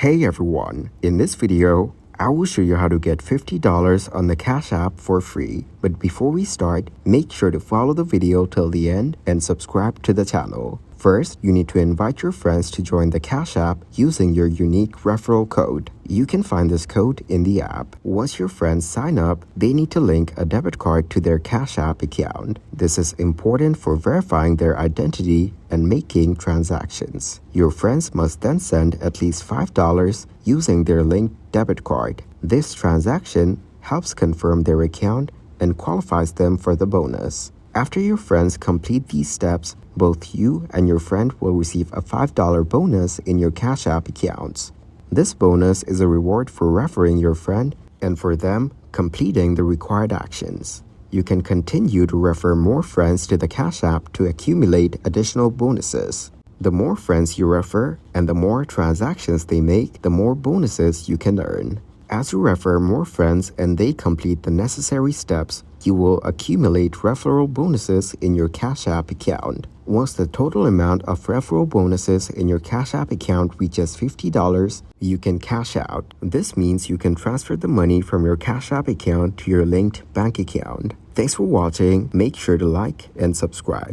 Hey everyone, in this video, I will show you how to get $50 on the Cash App for free. But before we start, make sure to follow the video till the end and subscribe to the channel. First, you need to invite your friends to join the Cash App using your unique referral code. You can find this code in the app. Once your friends sign up, they need to link a debit card to their Cash App account. This is important for verifying their identity and making transactions. Your friends must then send at least $5 using their linked debit card. This transaction helps confirm their account and qualifies them for the bonus. After your friends complete these steps, both you and your friend will receive a $5 bonus in your Cash App accounts. This bonus is a reward for referring your friend and for them completing the required actions. You can continue to refer more friends to the Cash App to accumulate additional bonuses. The more friends you refer and the more transactions they make, the more bonuses you can earn. As you refer more friends and they complete the necessary steps, you will accumulate referral bonuses in your Cash App account. Once the total amount of referral bonuses in your Cash App account reaches $50, you can cash out. This means you can transfer the money from your Cash App account to your linked bank account. Thanks for watching. Make sure to like and subscribe.